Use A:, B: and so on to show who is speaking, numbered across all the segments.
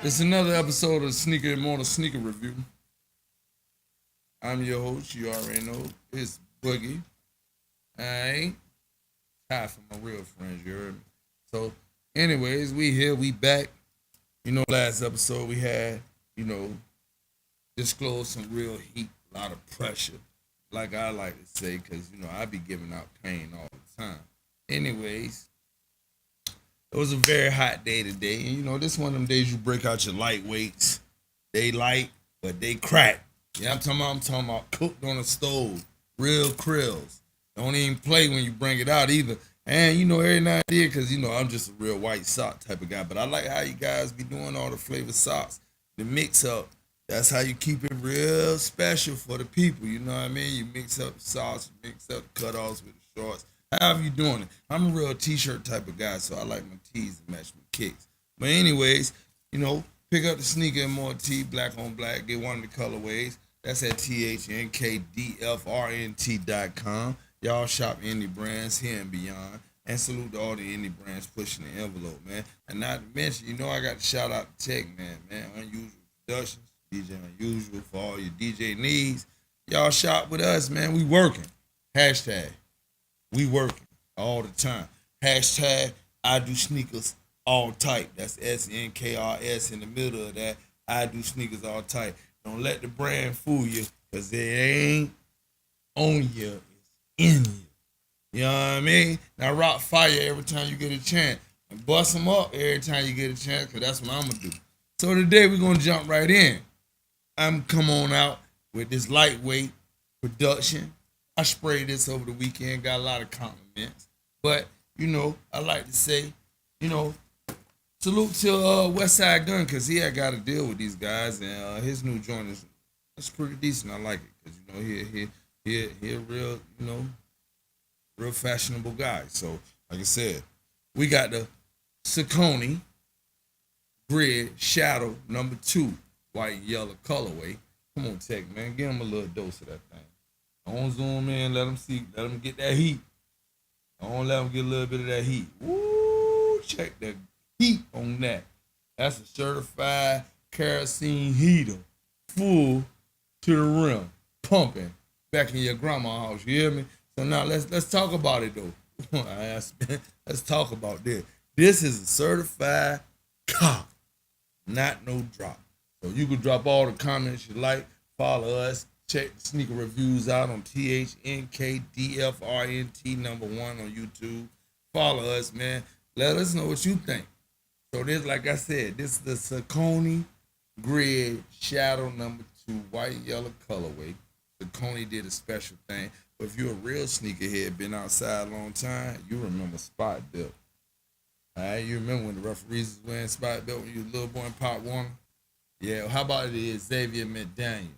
A: It's another episode of Snkr Immrtls Sneaker Review. I'm your host. You already know it's Boogie. Alright, hi for my real friends. You heard me. So, anyways, we here. We back. Last episode we had, disclosed some real heat, a lot of pressure, like I like to say, because I be giving out pain all the time. Anyways, it was a very hot day today, and this one of them days you break out your lightweights. They light, but they crack. Yeah, I'm talking about cooked on a stove, real krills. Don't even play when you bring it out either. And every now and then, because I'm just a real white sock type of guy. But I like how you guys be doing all the flavor socks, the mix up. That's how you keep it real special for the people. You know what I mean? You mix up the socks, you mix up the cutoffs with the shorts. However you doing it. I'm a real t-shirt type of guy, so I like my tees to match my kicks. But anyways, pick up the sneaker and more tee, black on black. Get one of the colorways. That's at THNKDFRNT.com. Y'all shop indie brands here and beyond. And salute to all the indie brands pushing the envelope, man. And not to mention, I got to shout out to Tech man. Unusual Productions, DJ Unusual for all your DJ needs. Y'all shop with us, man. We working. Hashtag. We working all the time. Hashtag I do sneakers all type. That's SNKRS in the middle of that. I do sneakers all type. Don't let the brand fool you, because it ain't on you, it's in you. You know what I mean? Now rock fire every time you get a chance. And bust them up every time you get a chance, because that's what I'm going to do. So today we're going to jump right in. I'm come on out with this lightweight production. I sprayed this over the weekend, got a lot of compliments. But, I like to say, salute to Westside Gun, because he had got to deal with these guys, and his new joint is pretty decent. I like it, because he a real real fashionable guy. So like I said, we got the Saucony Grid Shadow #2 white and yellow colorway. Come on, Tech man, give him a little dose of that thing. Don't zoom in, let him get that heat. Don't let him get a little bit of that heat. Woo, check the heat on that. That's a certified kerosene heater, full to the rim, pumping back in your grandma's house. You hear me? So now let's talk about it though. Let's talk about this. This is a certified cop, not no drop. So you can drop all the comments you like. Follow us. Check the sneaker reviews out on THNKDFRNT #1 on YouTube. Follow us, man. Let us know what you think. So this, like I said, this is the Saucony Grid Shadow #2 white and yellow colorway. Saucony did a special thing. But if you're a real sneakerhead, been outside a long time, you remember Spot Belt. All right, you remember when the referees was wearing Spot Belt when you was a little boy in Pop Warner? Yeah, how about the Xavier McDaniel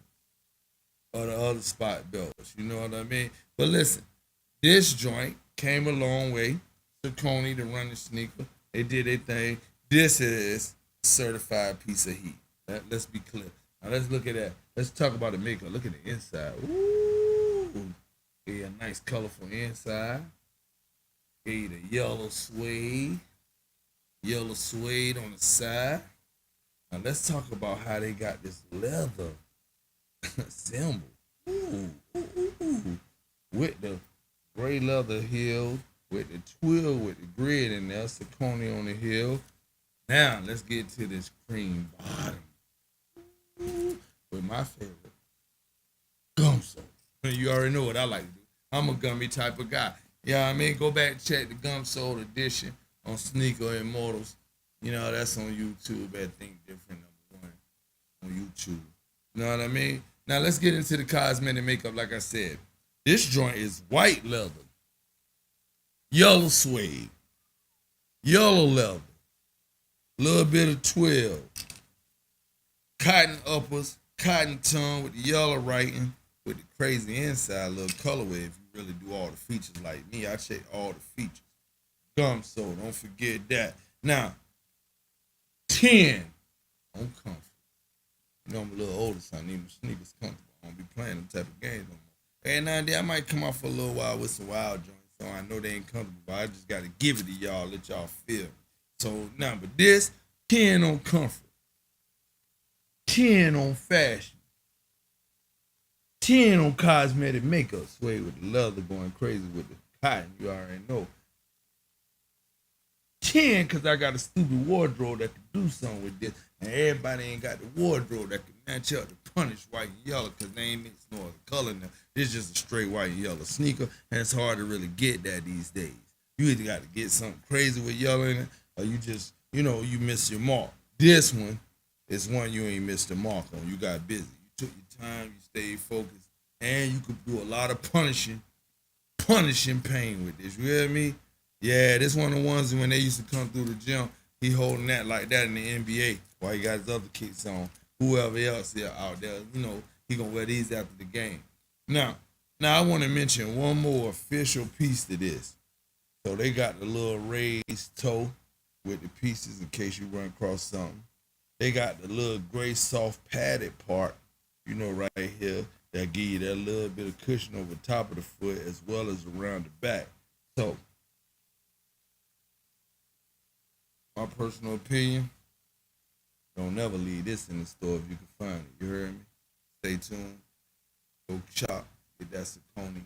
A: or the other Spot Belts? You know what I mean? But listen, this joint came a long way. Saucony to run the sneaker. They did their thing. This is a certified piece of heat. Let's be clear. Now let's look at that. Let's talk about the makeup. Look at the inside. Ooh. Yeah, nice colorful inside. Okay, the yellow suede. Yellow suede on the side. Now let's talk about how they got this leather symbol. Ooh. With the gray leather heel, with the twill, with the grid in there, Saucony on the heel. Now let's get to this cream bottom. Ooh. With my favorite, gum sole. You already know what I like to do. I'm a gummy type of guy. Yeah, I mean, go back and check the gum sole edition on Snkr Immrtls. That's on YouTube at Think Different #1 on YouTube. You know what I mean? Now let's get into the cosmetic makeup. Like I said, this joint is white leather, yellow suede, yellow leather, little bit of twill, cotton uppers, cotton tongue with the yellow writing, with the crazy inside little colorway. If you really do all the features like me, I check all the features. Gum sole, don't forget that. Now, 10 on comfort. I'm a little older, so I need my sneakers comfortable. I don't be playing them type of games no more. And now and then I might come out for a little while with some wild joints, so I know they ain't comfortable, but I just got to give it to y'all, let y'all feel. So now, but this 10 on comfort. 10 on fashion, 10 on cosmetic makeup. Suede with the leather, going crazy with the cotton. You already know. 10 because I got a stupid wardrobe that can do something with this. And everybody ain't got the wardrobe that can match up to punish white and yellow because they ain't mixed no other color in there. It's just a straight white and yellow sneaker, and it's hard to really get that these days. You either got to get something crazy with yellow in it, or you just, you miss your mark. This one is one you ain't missed the mark on. You got busy. You took your time, you stayed focused, and you could do a lot of punishing pain with this. You hear me? Yeah, this one of the ones when they used to come through the gym, he holding that like that in the NBA while he got his other kicks on. Whoever else here out there, he gonna wear these after the game. Now I want to mention one more official piece to this. So they got the little raised toe with the pieces in case you run across something. They got the little gray soft padded part, right here, that give you that little bit of cushion over the top of the foot as well as around the back. So my personal opinion, don't never leave this in the store if you can find it. You heard me? Stay tuned. Go shop. Get that Snkr.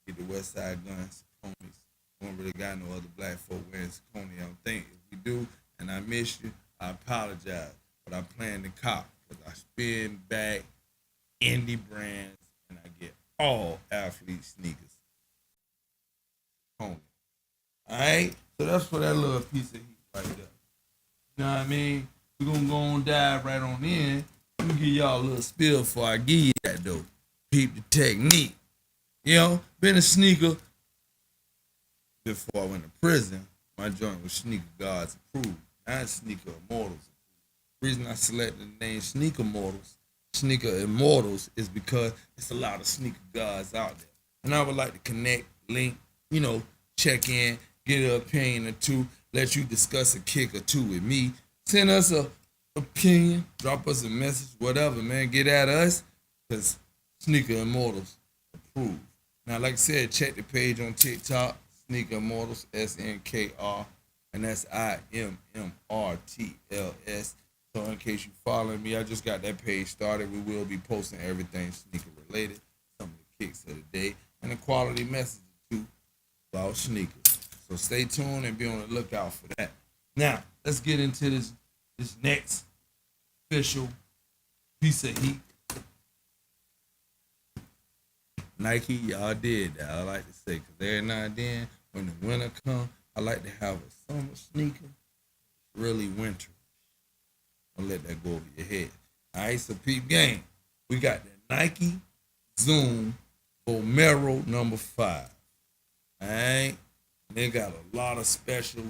A: Get the West Side Guns Snkrs. We don't really got no other black folk wearing Snkr. I don't think. If we do, and I miss you, I apologize. But I plan to cop because I spin back indie brands and I get all athlete sneakers. All right? So that's for that little piece of heat right there. You know what I mean? We're going to go on dive right on in. Let me give y'all a little spill before I give you that, though. Peep the technique. Been a sneaker before I went to prison. My joint was Sneaker Gods approved, not Sneaker Immrtls. The reason I selected the name Sneaker Immrtls, is because it's a lot of sneaker gods out there. And I would like to connect, link, check in, get an opinion or two, let you discuss a kick or two with me. Send us a opinion, drop us a message, whatever, man. Get at us, because Sneaker Immrtls approved. Now, like I said, check the page on TikTok, Sneaker Immrtls, Snkr, and that's Immrtls. So in case you following me, I just got that page started. We will be posting everything sneaker related, some of the kicks of the day, and a quality message too about sneakers. So stay tuned and be on the lookout for that. Now, let's get into this next official piece of heat. Nike, y'all did that. I like to say, because every now and then, when the winter comes, I like to have a summer sneaker, really winter. Don't let that go over your head. All right, so peep game. We got the Nike Zoom Vomero number 5. All right, they got a lot of special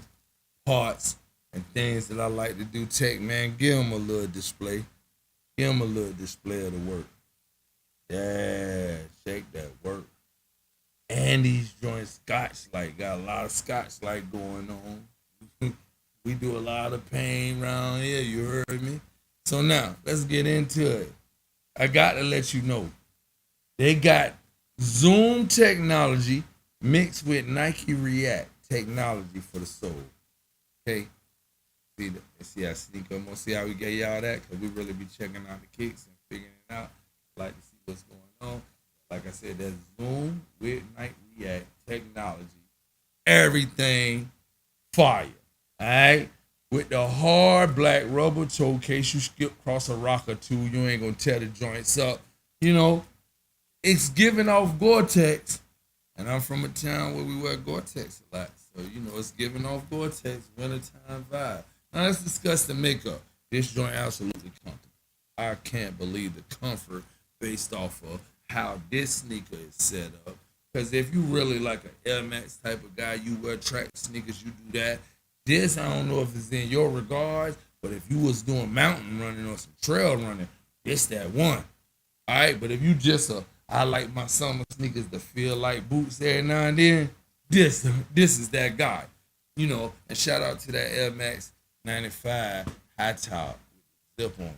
A: parts and things that I like to do. Tech, man, give them a little display. Give them a little display of the work. Yeah, check that work. And these joints Scotch Light, got a lot of Scotch Light going on. We do a lot of pain around here, you heard me? So now, let's get into it. I got to let you know, they got Zoom technology mixed with Nike React technology for the soul. Okay? See how sneaker, I'm going to see how we get y'all that, because we really be checking out the kicks and figuring it out. Like to see what's going on. Like I said, that's Zoom with Nike React technology. Everything fire. All right? With the hard black rubber toe, in case you skip across a rock or two, you ain't going to tear the joints up. It's giving off Gore-Tex. And I'm from a town where we wear Gore-Tex a lot. So, it's giving off Gore-Tex, wintertime vibe. Now, let's discuss the makeup. This joint absolutely comfortable. I can't believe the comfort based off of how this sneaker is set up. Because if you really like an Air Max type of guy, you wear track sneakers, you do that. This, I don't know if it's in your regards, but if you was doing mountain running or some trail running, it's that one. All right, but if you just I like my summer sneakers to feel like boots every now and then, this is that guy. And shout out to that Air Max 95 high top with zip on it.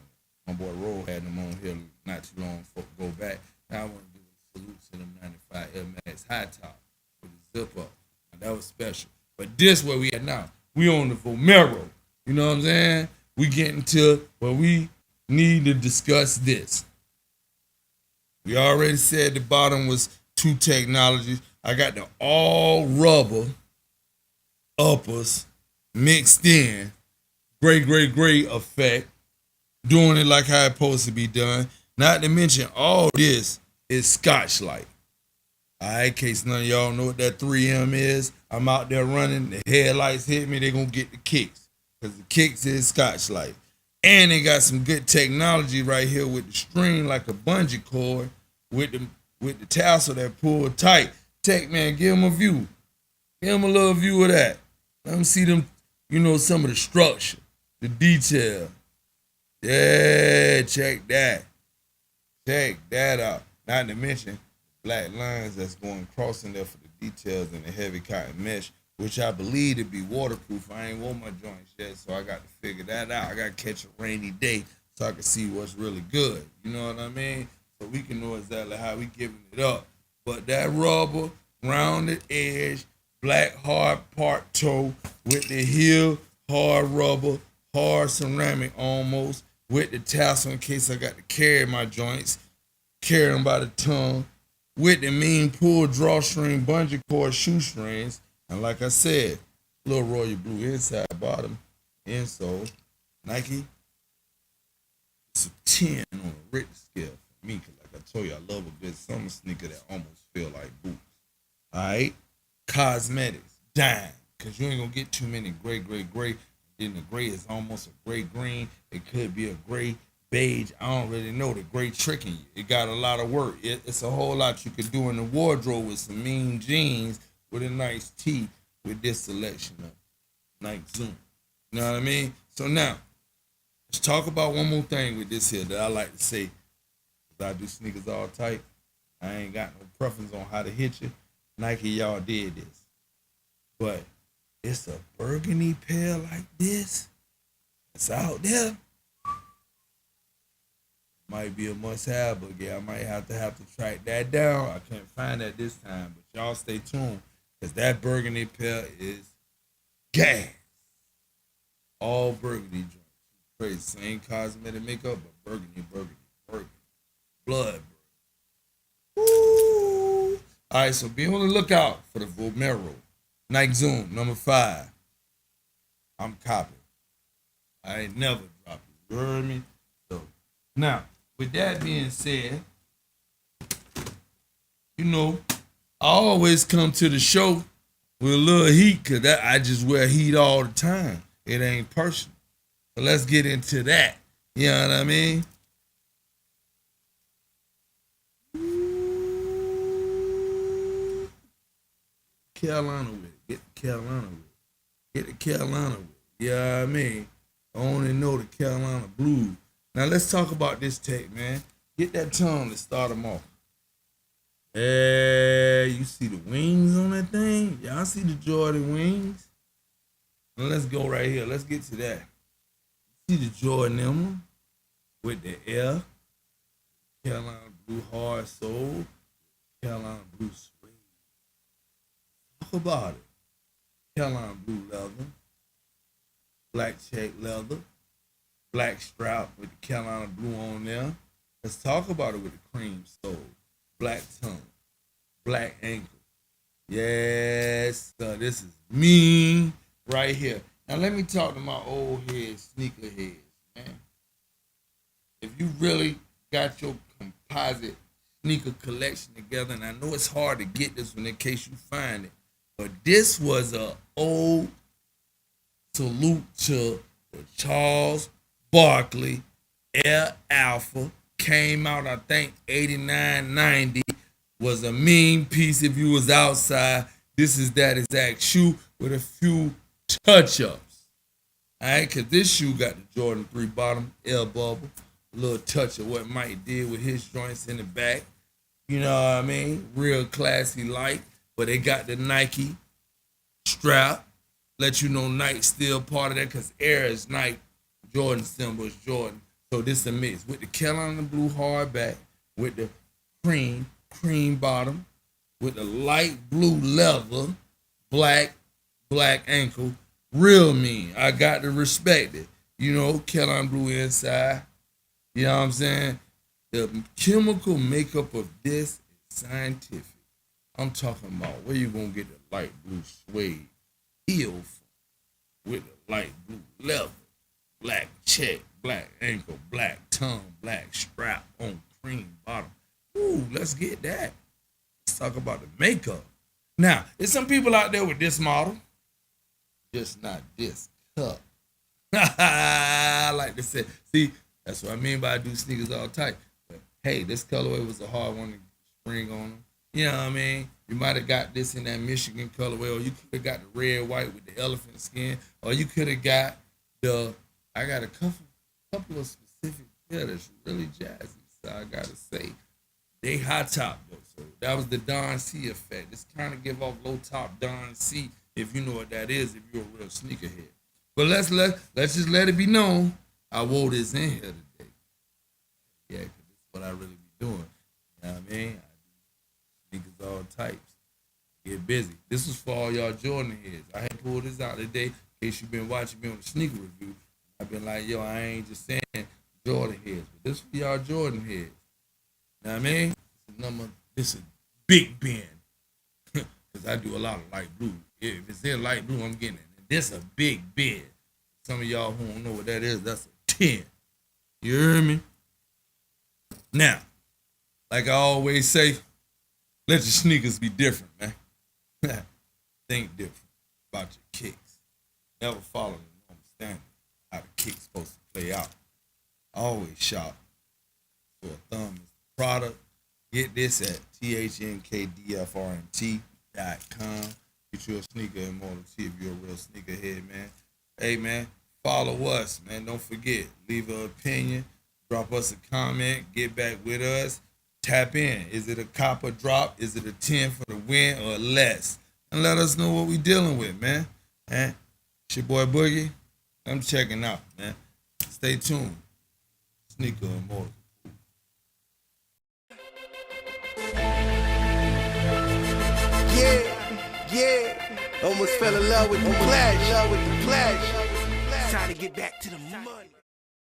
A: My boy Roll had them on here not too long go back. Now I want to give a salute to them 95 Air Max high top with the zip up. Now, that was special. But this where we at now. We on the Vomero. You know what I'm saying? We getting to where we need to discuss this. We already said the bottom was 2 technologies. I got the all rubber uppers mixed in, gray effect, doing it like how it's supposed to be done. Not to mention all this is Scotch-Lite. All right, in case none of y'all know what that 3M is, I'm out there running, the headlights hit me, they gonna get the kicks. Because the kicks is Scotch-Lite. And they got some good technology right here with the string like a bungee cord with the tassel that pull tight. Tech man, give them a view. Give them a little view of that. Let them see them, some of the structure, the detail. Yeah, check that. Check that out. Not to mention black lines that's going crossing there for the details in the heavy cotton mesh, which I believe to be waterproof. I ain't wore my joints yet, so I got to figure that out. I got to catch a rainy day so I can see what's really good. You know what I mean? So we can know exactly how we giving it up. But that rubber, rounded edge, black hard part toe with the heel, hard rubber, hard ceramic almost, with the tassel in case I got to carry my joints, carry them by the tongue, with the mean pull drawstring bungee cord shoestrings. And like I said, little royal blue inside, bottom, insole. Nike, it's a 10 on a Richter scale for me. Cause like I told you, I love a good summer sneaker that almost feel like boots. All right, cosmetics, dime, cause you ain't gonna get too many gray. Then the gray is almost a gray green. It could be a gray beige. I don't really know. The gray tricking you. It got a lot of work. It's a whole lot you could do in the wardrobe with some mean jeans with a nice tee with this selection of Nike Zoom. You know what I mean? So now, let's talk about one more thing with this here that I like to say. Cause I do sneakers all tight. I ain't got no preference on how to hit you. Nike, y'all did this. But it's a burgundy pair like this. It's out there. Might be a must-have, but yeah, I might have to track that down. I can't find that this time, but y'all stay tuned because that burgundy pair is gas. All burgundy joints. Crazy, same cosmetic makeup, but burgundy. Blood. Woo! All right, so be on the lookout for the Vomero. Nike Zoom, number 5. I'm copying. I ain't never dropped it. You heard me? So, now, with that being said, I always come to the show with a little heat because I just wear heat all the time. It ain't personal. So let's get into that. You know what I mean? Carolina with it. Get the Carolina with it. Get the Carolina with it. You know what I mean? I only know the Carolina blues. Now let's talk about this tape, man. Get that tongue to start them off. You see the wings on that thing? Y'all see the Jordan wings? Now let's go right here. Let's get to that. See the Jordan emblem with the L. Carolina blue hard sole. Carolina blue suede. Talk about it. Carolina blue leather. Black check leather. Black strap with the Carolina blue on there. Let's talk about it with the cream sole. Black tongue. Black ankle. Yes, this is me right here. Now let me talk to my old heads, sneaker heads, man. If you really got your composite sneaker collection together, and I know it's hard to get this one in case you find it, but this was a old salute to Charles Barkley Air Alpha. Came out, I think, 89, 90. Was a mean piece if you was outside. This is that exact shoe with a few touch-ups. All right, because this shoe got the Jordan 3 bottom, air bubble, a little touch of what Mike did with his joints in the back. You know what I mean? Real classy light, but they got the Nike strap. Let you know Nike's still part of that because Air is Nike, Jordan symbol is Jordan. So this is a mix with the Carolina blue hardback, with the cream bottom, with the light blue leather, black ankle. Real mean. I got to respect it. Carolina blue inside, You know what I'm saying? The chemical makeup of this is scientific. I'm talking about where you gonna get the light blue suede heel with the light blue leather, black check, black ankle, black tongue, black strap on cream bottom. Ooh, let's get that. Let's talk about the makeup. Now, there's some people out there with this model, just not this cup. I like to say, see, that's what I mean by I do sneakers all tight. But hey, this colorway was a hard one to spring on them. You know what I mean? You might have got this in that Michigan colorway, or you could have got the red, white with the elephant skin, or you could have got the. I got a couple of specific pair that's really jazzy. So I gotta say, they high top though. So that was the Don C effect. It's kind of give off low top Don C, if you know what that is, if you're a real sneakerhead. But let's just let it be known. I wore this in here today. Yeah, because it's what I really be doing. You know what I mean? I do sneakers all types. Get busy. This was for all y'all Jordan heads. I had pulled this out today in case you've been watching me on the sneaker review. I've been like, yo, I ain't just saying Jordan heads, but this for y'all Jordan heads. You know what I mean? This is Big Ben. Because I do a lot of light blue. If it's in light blue, I'm getting it. And this a Big Ben. Some of y'all who don't know what that is, that's a 10. You hear me? Now, like I always say, let your sneakers be different, man. Think different about your kicks. Never follow the normal standard. How the kick's supposed to play out. Always shop for a thumb is the product. Get this at THNKDFRNT.com. Get you a sneaker Immrtls if you're a real sneakerhead, man. Hey, man, follow us, man. Don't forget, leave an opinion, drop us a comment, get back with us, tap in. Is it a copper drop? Is it a 10 for the win or less? And let us know what we dealing with, man. It's your boy Boogie. I'm checking out, man. Stay tuned. Sneaker Immrtls.
B: Yeah. Almost fell in love with the flash. Time to get back to the money.